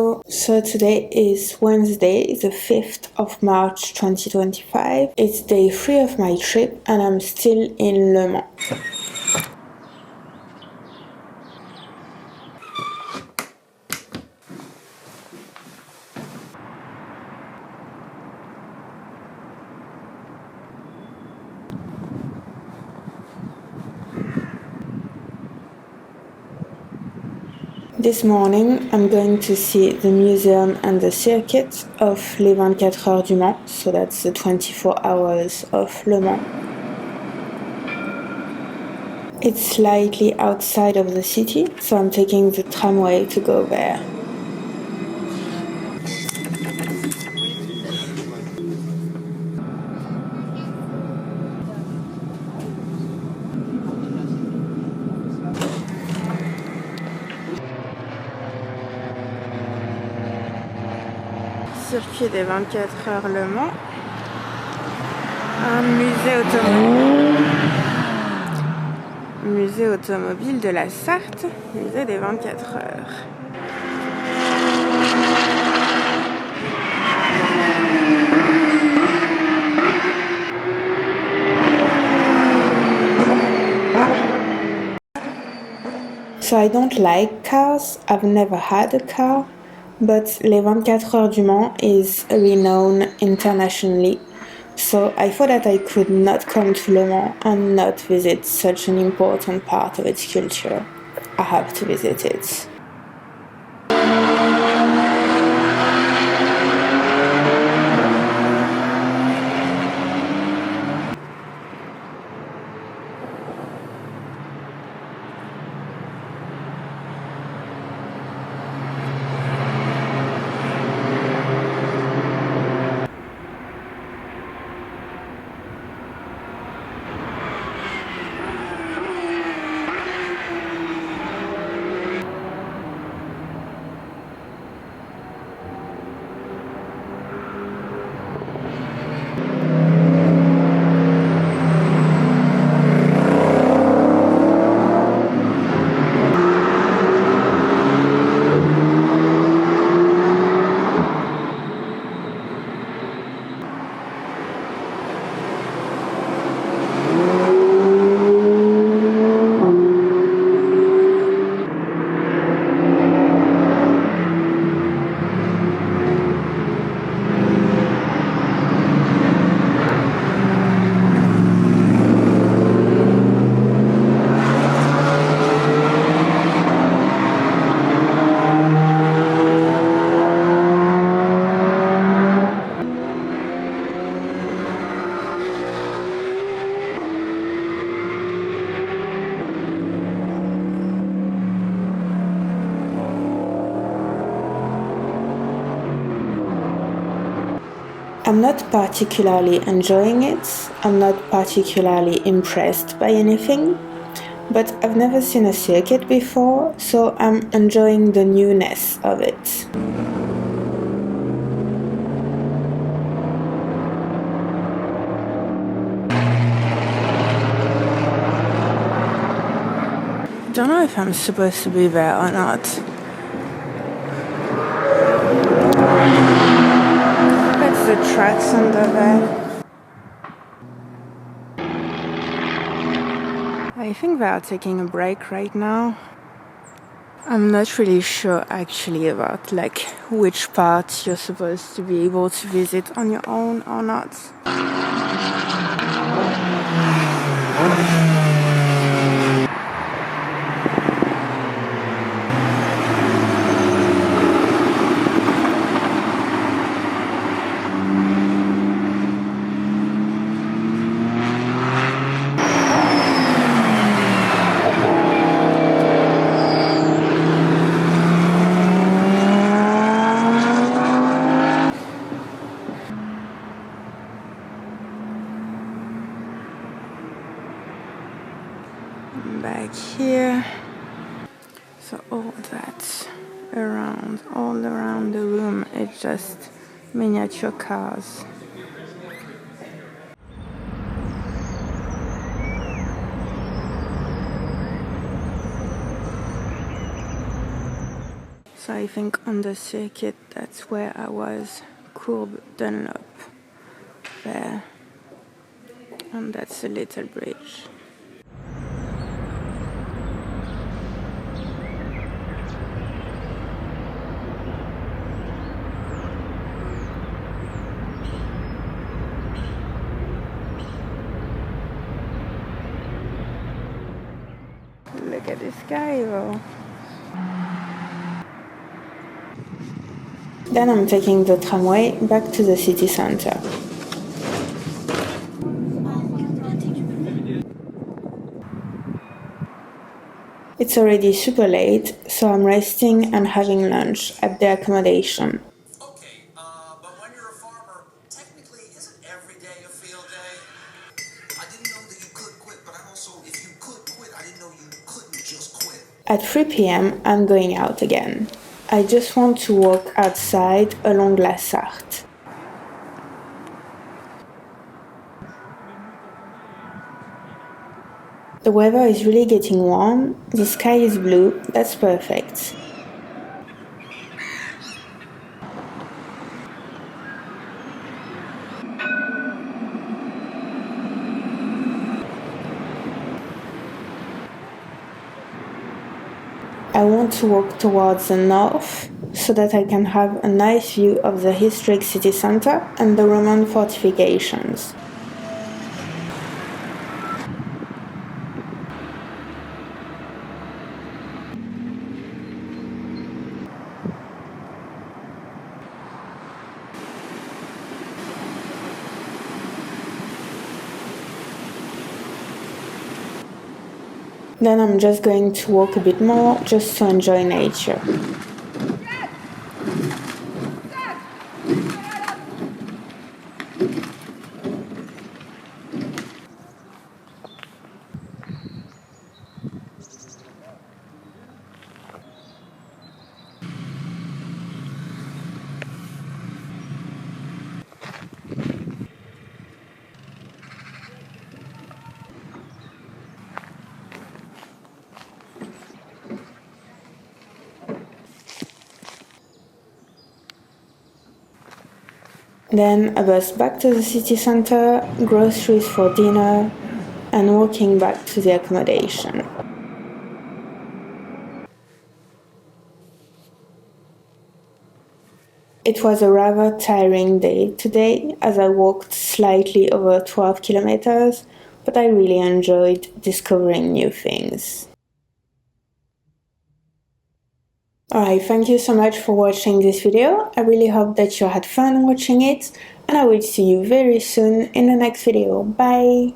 Hello, so today is Wednesday, the 5th of March 2025. It's day 3 of my trip and I'm still in Le Mans. This morning, I'm going to see the museum and the circuit of Les 24 Heures du Mans, so that's the 24 hours of Le Mans. It's slightly outside of the city, so I'm taking the tramway to go there. Circuit des 24 heures Le Mans, un musée automobile de la Sarthe, musée des 24 heures. So I don't like cars, I've never had a car. But Les 24 Heures du Mans is renowned internationally, so I thought that I could not come to Le Mans and not visit such an important part of its culture. I have to visit it. I'm not particularly enjoying it, I'm not particularly impressed by anything, but I've never seen a circuit before, so I'm enjoying the newness of it. I don't know if I'm supposed to be there or not. The tracks under there. I think they are taking a break right now. I'm not really sure actually about which part you're supposed to be able to visit on your own or not. Back here, so all around the room, it's just miniature cars. So I think on the circuit that's where I was. Courbe Dunlop there, and that's a little bridge. Look at this guy though. Then I'm taking the tramway back to the city center. It's already super late, so I'm resting and having lunch at the accommodation. Okay, but when you're a farmer, technically isn't every day a field day? I didn't know that you could quit, but I also, if you could quit, I didn't know you couldn't just quit. At 3 p.m. I'm going out again. I just want to walk outside along La Sarthe. The weather is really getting warm, the sky is blue, that's perfect. I want to walk towards the north so that I can have a nice view of the historic city center and the Roman fortifications. Then I'm just going to walk a bit more just to enjoy nature. Then a bus back to the city center, groceries for dinner, and walking back to the accommodation. It was a rather tiring day today as I walked slightly over 12 kilometers, but I really enjoyed discovering new things. Alright, thank you so much for watching this video. I really hope that you had fun watching it, and I will see you very soon in the next video. Bye!